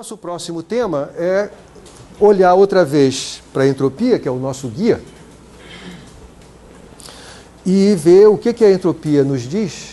Nosso próximo tema é olhar outra vez para a entropia, que é o nosso guia, e ver o que a entropia nos diz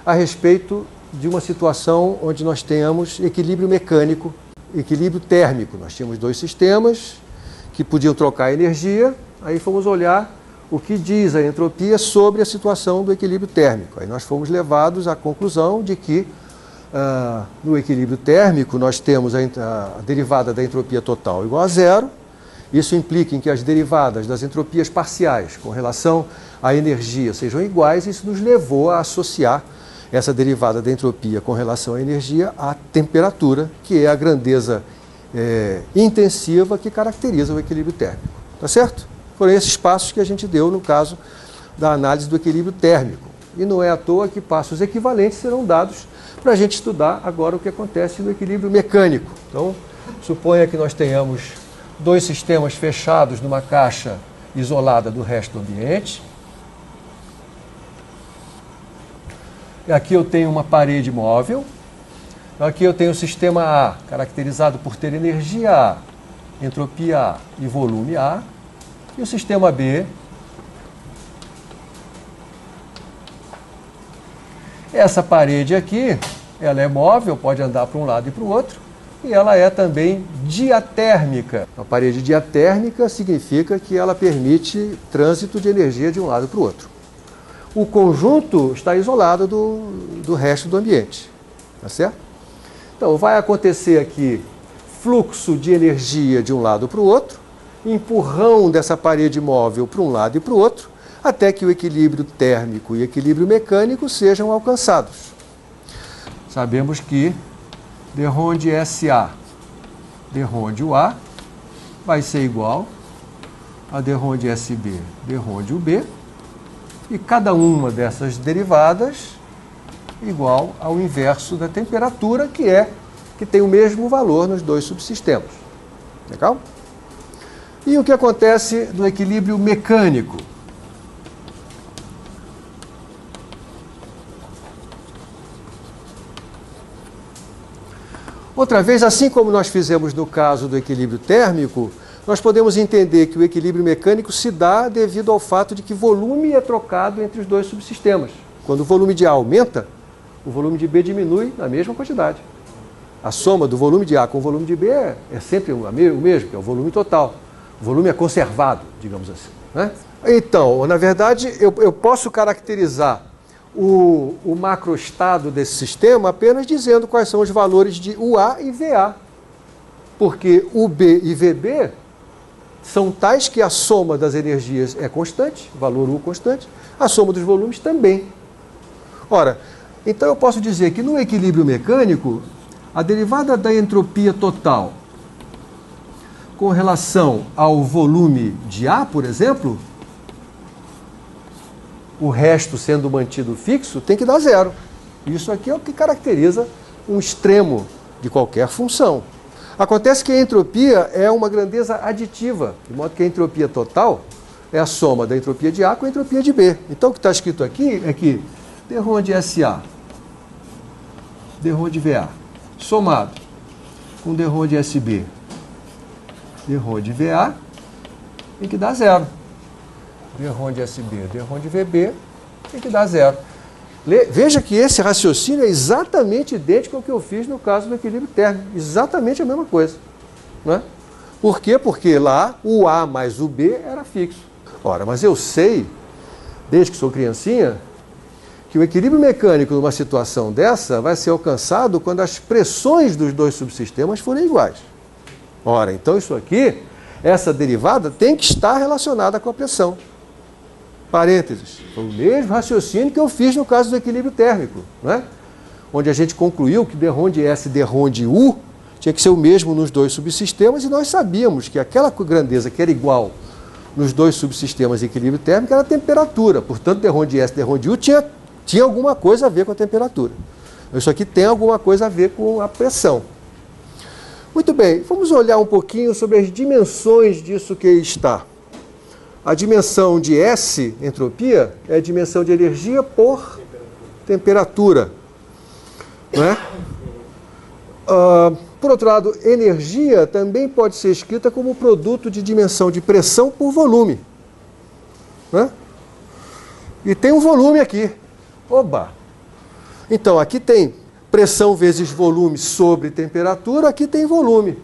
a respeito de uma situação onde nós tenhamos equilíbrio mecânico, equilíbrio térmico. Nós tínhamos dois sistemas que podiam trocar energia, aí fomos olhar o que diz a entropia sobre a situação do equilíbrio térmico. Aí nós fomos levados à conclusão de que no equilíbrio térmico nós temos a derivada da entropia total igual a zero. Isso implica em que as derivadas das entropias parciais com relação à energia sejam iguais. Isso nos levou a associar essa derivada da entropia com relação à energia à temperatura, que é a grandeza intensiva que caracteriza o equilíbrio térmico. Tá certo? Foram esses passos que a gente deu no caso da análise do equilíbrio térmico. E não é à toa que passos equivalentes serão dados para a gente estudar agora o que acontece no equilíbrio mecânico. Então, suponha que nós tenhamos dois sistemas fechados numa caixa isolada do resto do ambiente. E aqui eu tenho uma parede móvel. Aqui eu tenho o sistema A, caracterizado por ter energia A, entropia A e volume A. E o sistema B, essa parede aqui, ela é móvel, pode andar para um lado e para o outro, e ela é também diatérmica. A parede diatérmica significa que ela permite trânsito de energia de um lado para o outro. O conjunto está isolado do resto do ambiente, tá certo? Então, vai acontecer aqui fluxo de energia de um lado para o outro, empurrão dessa parede móvel para um lado e para o outro, até que o equilíbrio térmico e equilíbrio mecânico sejam alcançados. Sabemos que d ronde SA, d ronde o A, vai ser igual a d ronde SB, d ronde o B, e cada uma dessas derivadas igual ao inverso da temperatura, que tem o mesmo valor nos dois subsistemas. Legal? E o que acontece no equilíbrio mecânico? Outra vez, assim como nós fizemos no caso do equilíbrio térmico, nós podemos entender que o equilíbrio mecânico se dá devido ao fato de que volume é trocado entre os dois subsistemas. Quando o volume de A aumenta, o volume de B diminui na mesma quantidade. A soma do volume de A com o volume de B é sempre o mesmo, que é o volume total. O volume é conservado, digamos assim, né? Então, na verdade, eu posso caracterizar o macroestado desse sistema apenas dizendo quais são os valores de UA e VA. Porque UB e VB são tais que a soma das energias é constante, valor U constante, a soma dos volumes também. Ora, então eu posso dizer que no equilíbrio mecânico, a derivada da entropia total com relação ao volume de A, por exemplo, o resto sendo mantido fixo, tem que dar zero. Isso aqui é o que caracteriza um extremo de qualquer função. Acontece que a entropia é uma grandeza aditiva, de modo que a entropia total é a soma da entropia de A com a entropia de B. Então o que está escrito aqui é que d ronde SA, d ronde VA, somado com d ronde SB, d ronde VA, tem que dar zero. d ronde SB, d ronde VB, tem que dar zero. Veja que esse raciocínio é exatamente idêntico ao que eu fiz no caso do equilíbrio térmico. Exatamente a mesma coisa. Não é? Por quê? Porque lá o A mais o B era fixo. Ora, mas eu sei, desde que sou criancinha, que o equilíbrio mecânico numa situação dessa vai ser alcançado quando as pressões dos dois subsistemas forem iguais. Ora, então isso aqui, essa derivada tem que estar relacionada com a pressão. Parênteses, foi o mesmo raciocínio que eu fiz no caso do equilíbrio térmico, né? Onde a gente concluiu que d ronde S e d ronde U tinha que ser o mesmo nos dois subsistemas, e nós sabíamos que aquela grandeza que era igual nos dois subsistemas de equilíbrio térmico era a temperatura. Portanto, d ronde S e d ronde U tinha alguma coisa a ver com a temperatura. Isso aqui tem alguma coisa a ver com a pressão. Muito bem, vamos olhar um pouquinho sobre as dimensões disso que está. A dimensão de S, entropia, é a dimensão de energia por temperatura. Né? Por outro lado, energia também pode ser escrita como produto de dimensão de pressão por volume. Né? E tem um volume aqui. Oba! Então, aqui tem pressão vezes volume sobre temperatura, aqui tem volume.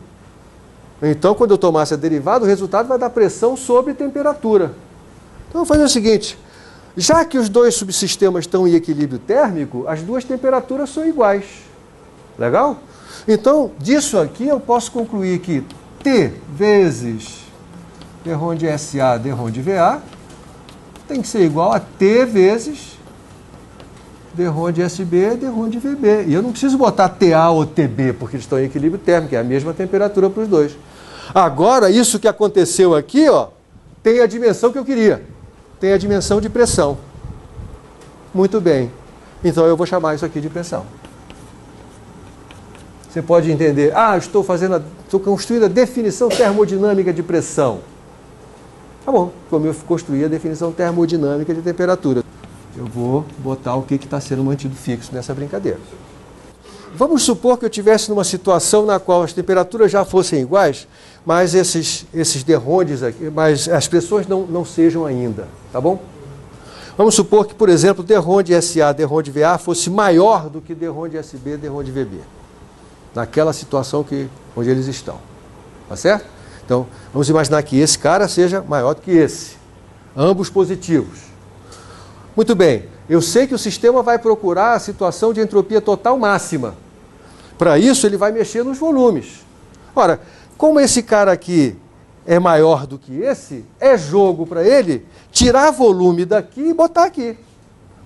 Então, quando eu tomasse a derivada, o resultado vai dar pressão sobre temperatura. Então, eu vou fazer o seguinte, já que os dois subsistemas estão em equilíbrio térmico, as duas temperaturas são iguais. Legal? Então, disso aqui eu posso concluir que T vezes d-RON de SA, d-RON de VA, tem que ser igual a T vezes d-RON de SB, d-RON de VB. E eu não preciso botar TA ou TB, porque eles estão em equilíbrio térmico, é a mesma temperatura para os dois. Agora, isso que aconteceu aqui, ó, tem a dimensão que eu queria. Tem a dimensão de pressão. Muito bem. Então, eu vou chamar isso aqui de pressão. Você pode entender, estou construindo a definição termodinâmica de pressão. Tá bom, como eu construí a definição termodinâmica de temperatura. Eu vou botar o que está sendo mantido fixo nessa brincadeira. Vamos supor que eu estivesse numa situação na qual as temperaturas já fossem iguais, mas esses d-RONs aqui, mas as pressões não sejam ainda, tá bom? Vamos supor que, por exemplo, d-RON de SA, d-RON de VA fosse maior do que d-RON de SB, d-RON de VB. Naquela situação onde eles estão. Tá certo? Então, vamos imaginar que esse cara seja maior do que esse. Ambos positivos. Muito bem. Eu sei que o sistema vai procurar a situação de entropia total máxima. Para isso, ele vai mexer nos volumes. Ora, como esse cara aqui é maior do que esse, é jogo para ele tirar volume daqui e botar aqui.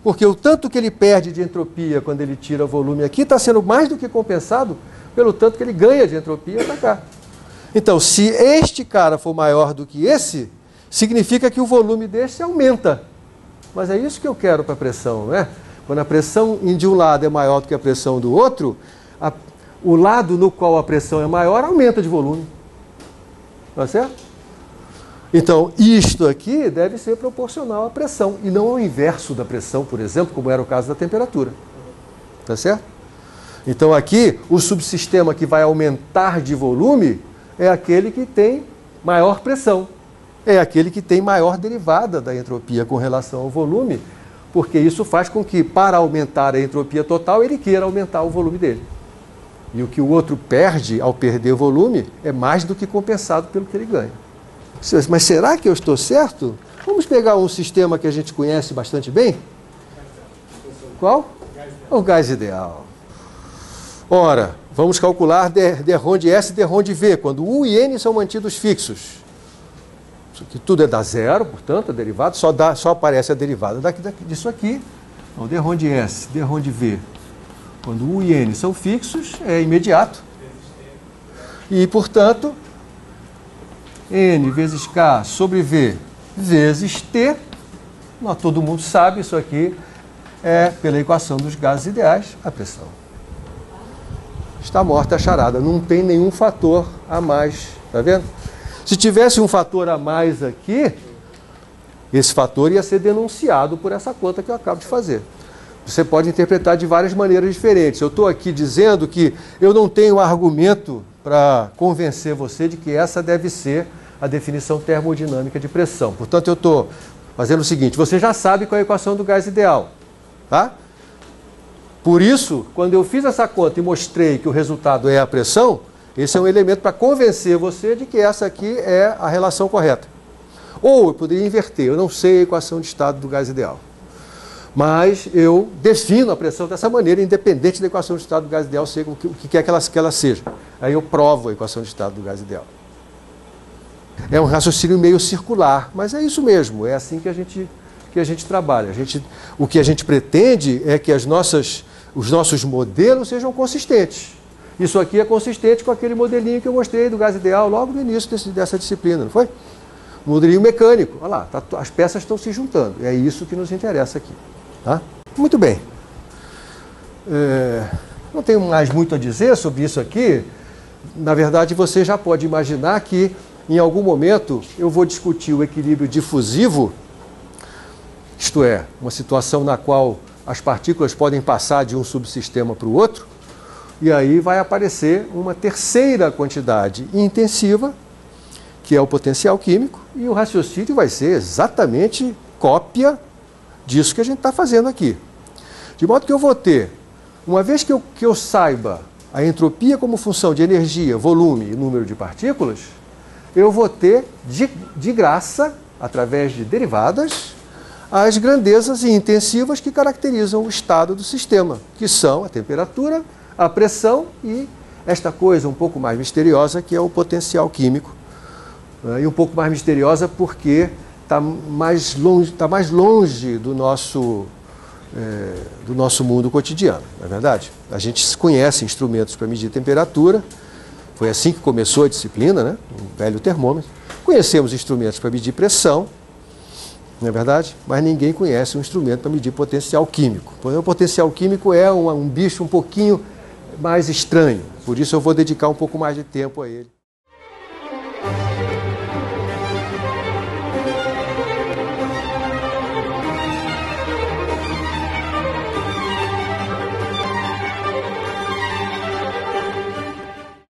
Porque o tanto que ele perde de entropia quando ele tira volume aqui está sendo mais do que compensado pelo tanto que ele ganha de entropia para cá. Então, se este cara for maior do que esse, significa que o volume desse aumenta. Mas é isso que eu quero para a pressão, não é? Quando a pressão de um lado é maior do que a pressão do outro, o lado no qual a pressão é maior aumenta de volume. Tá certo? Então, isto aqui deve ser proporcional à pressão, e não ao inverso da pressão, por exemplo, como era o caso da temperatura. Tá certo? Então, aqui, o subsistema que vai aumentar de volume é aquele que tem maior pressão. É aquele que tem maior derivada da entropia com relação ao volume, porque isso faz com que, para aumentar a entropia total, ele queira aumentar o volume dele. E o que o outro perde ao perder volume é mais do que compensado pelo que ele ganha. Mas será que eu estou certo? Vamos pegar um sistema que a gente conhece bastante bem? Qual? O gás ideal. Ora, vamos calcular d-RON de S e d-RON de V, quando U e N são mantidos fixos. Isso aqui tudo é da zero, portanto, a derivada, só aparece a derivada disso aqui. Então, d-RON de S, d-RON de V, quando U e N são fixos, é imediato. E, portanto, N vezes K sobre V vezes T, todo mundo sabe, isso aqui é, pela equação dos gases ideais, a pressão. Está morta a charada, não tem nenhum fator a mais, tá vendo? Se tivesse um fator a mais aqui, esse fator ia ser denunciado por essa conta que eu acabo de fazer. Você pode interpretar de várias maneiras diferentes. Eu estou aqui dizendo que eu não tenho argumento para convencer você de que essa deve ser a definição termodinâmica de pressão. Portanto, eu estou fazendo o seguinte, você já sabe qual é a equação do gás ideal, tá? Por isso, quando eu fiz essa conta e mostrei que o resultado é a pressão, esse é um elemento para convencer você de que essa aqui é a relação correta. Ou eu poderia inverter, eu não sei a equação de estado do gás ideal. Mas eu defino a pressão dessa maneira, independente da equação de estado do gás ideal ser o que quer que ela seja. Aí eu provo a equação de estado do gás ideal. É um raciocínio meio circular, mas é isso mesmo, é assim que a gente trabalha. O que a gente pretende é que os nossos modelos sejam consistentes. Isso aqui é consistente com aquele modelinho que eu mostrei do gás ideal logo no início dessa disciplina, não foi? Modelinho mecânico. Olha lá, as peças estão se juntando. É isso que nos interessa aqui. Tá? Muito bem. Não tenho mais muito a dizer sobre isso aqui. Na verdade, você já pode imaginar que, em algum momento, eu vou discutir o equilíbrio difusivo, isto é, uma situação na qual as partículas podem passar de um subsistema para o outro, E aí vai aparecer uma terceira quantidade intensiva, que é o potencial químico, e o raciocínio vai ser exatamente cópia disso que a gente está fazendo aqui. De modo que eu vou ter, uma vez que eu saiba a entropia como função de energia, volume e número de partículas, eu vou ter de graça, através de derivadas, as grandezas intensivas que caracterizam o estado do sistema, que são a temperatura, a pressão e esta coisa um pouco mais misteriosa que é o potencial químico. E um pouco mais misteriosa porque está mais longe do nosso mundo cotidiano, não é verdade? A gente conhece instrumentos para medir temperatura, foi assim que começou a disciplina, né? Um velho termômetro. Conhecemos instrumentos para medir pressão, não é verdade? Mas ninguém conhece um instrumento para medir potencial químico. O potencial químico é um bicho um pouquinho mais estranho, por isso eu vou dedicar um pouco mais de tempo a ele.